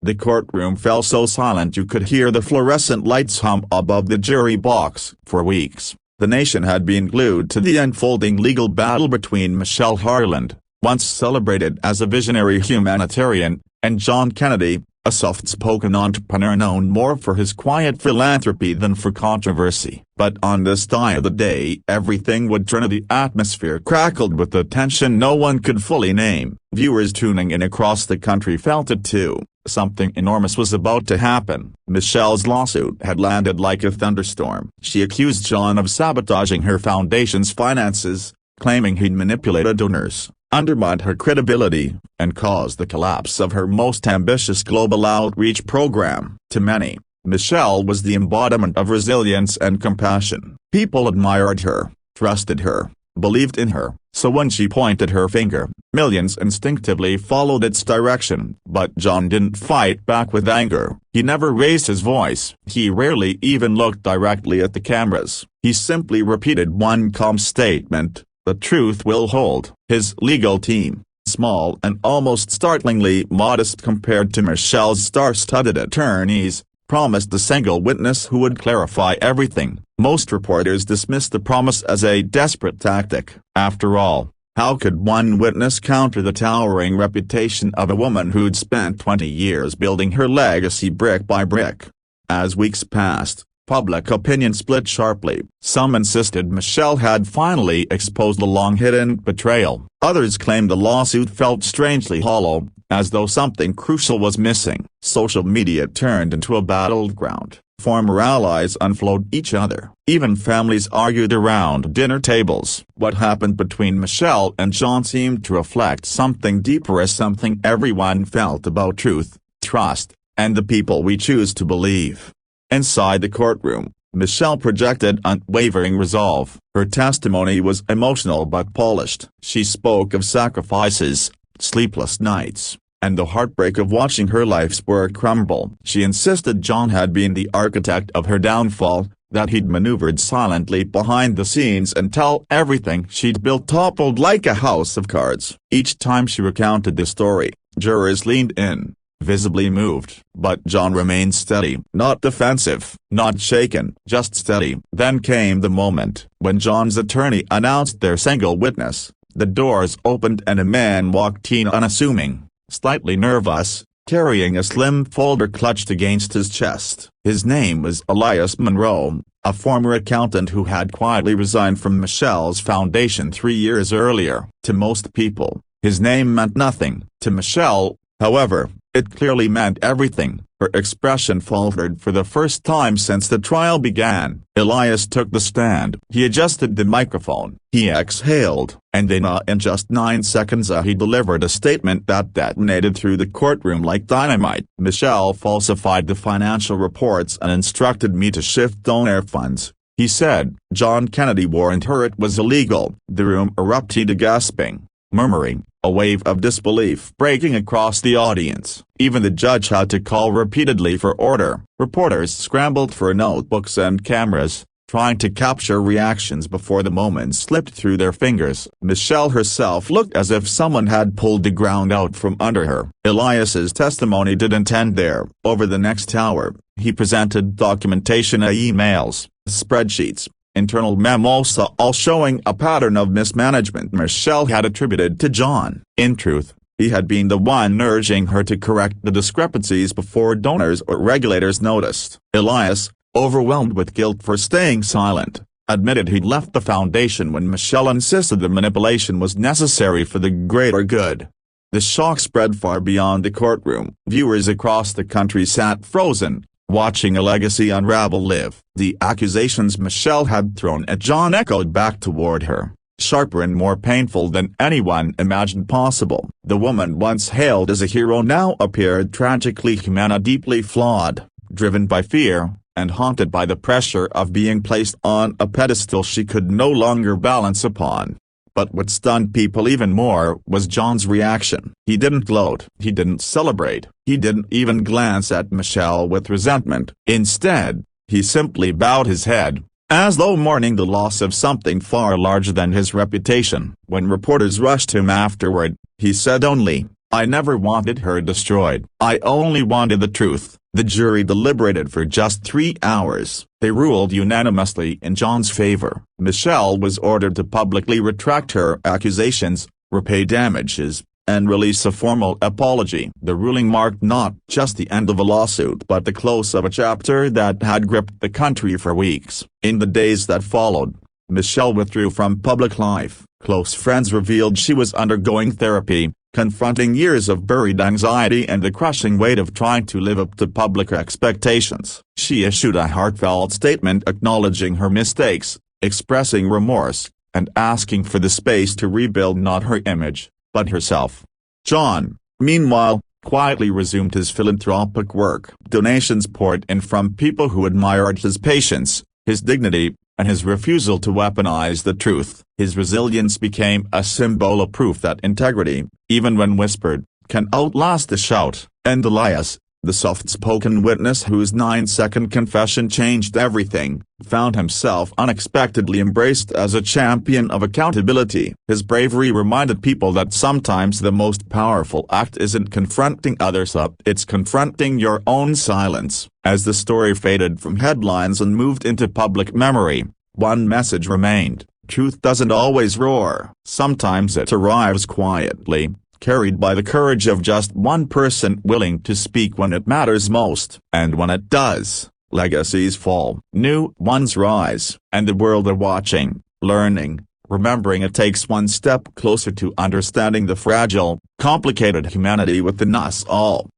The courtroom fell so silent you could hear the fluorescent lights hum above the jury box. For weeks, the nation had been glued to the unfolding legal battle between Michelle Harland, once celebrated as a visionary humanitarian, and John Kennedy, a soft-spoken entrepreneur known more for his quiet philanthropy than for controversy. But on this day of the day everything would turn. The atmosphere crackled with a tension no one could fully name. Viewers tuning in across the country felt it too. Something enormous was about to happen. Michelle's lawsuit had landed like a thunderstorm. She accused John of sabotaging her foundation's finances, claiming he'd manipulated donors, undermined her credibility, and caused the collapse of her most ambitious global outreach program. To many, Michelle was the embodiment of resilience and compassion. People admired her, trusted her, believed in her, so when she pointed her finger, millions instinctively followed its direction. But John didn't fight back with anger. He never raised his voice. He rarely even looked directly at the cameras. He simply repeated one calm statement: "The truth will hold." His legal team, small and almost startlingly modest compared to Michelle's star-studded attorneys, promised a single witness who would clarify everything. Most reporters dismissed the promise as a desperate tactic. After all, how could one witness counter the towering reputation of a woman who'd spent 20 years building her legacy brick by brick? As weeks passed, public opinion split sharply. Some insisted Michelle had finally exposed the long-hidden betrayal. Others claimed the lawsuit felt strangely hollow, as though something crucial was missing. Social media turned into a battleground. Former allies unfollowed each other. Even families argued around dinner tables. What happened between Michelle and John seemed to reflect something deeper, as something everyone felt about truth, trust, and the people we choose to believe. Inside the courtroom, Michelle projected unwavering resolve. Her testimony was emotional but polished. She spoke of sacrifices, sleepless nights, and the heartbreak of watching her life's work crumble. She insisted John had been the architect of her downfall, that he'd maneuvered silently behind the scenes until everything she'd built toppled like a house of cards. Each time she recounted the story, jurors leaned in, visibly moved. But John remained steady. Not defensive, not shaken, just steady. Then came the moment when John's attorney announced their single witness. The doors opened and a man walked in, unassuming, slightly nervous, carrying a slim folder clutched against his chest. His name was Elias Monroe, a former accountant who had quietly resigned from Michelle's foundation 3 years earlier. To most people, his name meant nothing. To Michelle, however, it clearly meant everything. Her expression faltered for the first time since the trial began. Elias took the stand. He adjusted the microphone. He exhaled, and then in just 9 seconds he delivered a statement that detonated through the courtroom like dynamite. "Michelle falsified the financial reports and instructed me to shift donor funds," he said. John Kennedy warned her it was illegal. The room erupted, gasping, murmuring, a wave of disbelief breaking across the audience. Even the judge had to call repeatedly for order. Reporters scrambled for notebooks and cameras, trying to capture reactions before the moment slipped through their fingers. Michelle herself looked as if someone had pulled the ground out from under her. Elias's testimony didn't end there. Over the next hour, he presented documentation, emails, spreadsheets, internal memos, all showing a pattern of mismanagement Michelle had attributed to John. In truth, he had been the one urging her to correct the discrepancies before donors or regulators noticed. Elias, overwhelmed with guilt for staying silent, admitted he'd left the foundation when Michelle insisted the manipulation was necessary for the greater good. The shock spread far beyond the courtroom. Viewers across the country sat frozen, watching a legacy unravel. The accusations Michelle had thrown at John echoed back toward her, sharper and more painful than anyone imagined possible. The woman once hailed as a hero now appeared tragically human, deeply flawed, driven by fear, and haunted by the pressure of being placed on a pedestal she could no longer balance upon. But what stunned people even more was John's reaction. He didn't gloat. He didn't celebrate. He didn't even glance at Michelle with resentment. Instead, he simply bowed his head, as though mourning the loss of something far larger than his reputation. When reporters rushed him afterward, he said only, I never wanted her destroyed. I only wanted the truth." The jury deliberated for just 3 hours. They ruled unanimously in John's favor. Michelle was ordered to publicly retract her accusations, repay damages, and release a formal apology. The ruling marked not just the end of a lawsuit but the close of a chapter that had gripped the country for weeks. In the days that followed, Michelle withdrew from public life. Close friends revealed she was undergoing therapy, confronting years of buried anxiety and the crushing weight of trying to live up to public expectations. She issued a heartfelt statement acknowledging her mistakes, expressing remorse, and asking for the space to rebuild not her image, but herself. John, meanwhile, quietly resumed his philanthropic work. Donations poured in from people who admired his patience, his dignity, and his refusal to weaponize the truth. His resilience became a symbol of proof that integrity, even when whispered, can outlast the shout. And Elias, the soft-spoken witness whose 9-second confession changed everything, found himself unexpectedly embraced as a champion of accountability. His bravery reminded people that sometimes the most powerful act isn't confronting others up, it's confronting your own silence. As the story faded from headlines and moved into public memory, one message remained: truth doesn't always roar. Sometimes it arrives quietly, carried by the courage of just one person willing to speak when it matters most. And when it does, legacies fall, new ones rise, and the world are watching, learning, remembering. It takes one step closer to understanding the fragile, complicated humanity within us all.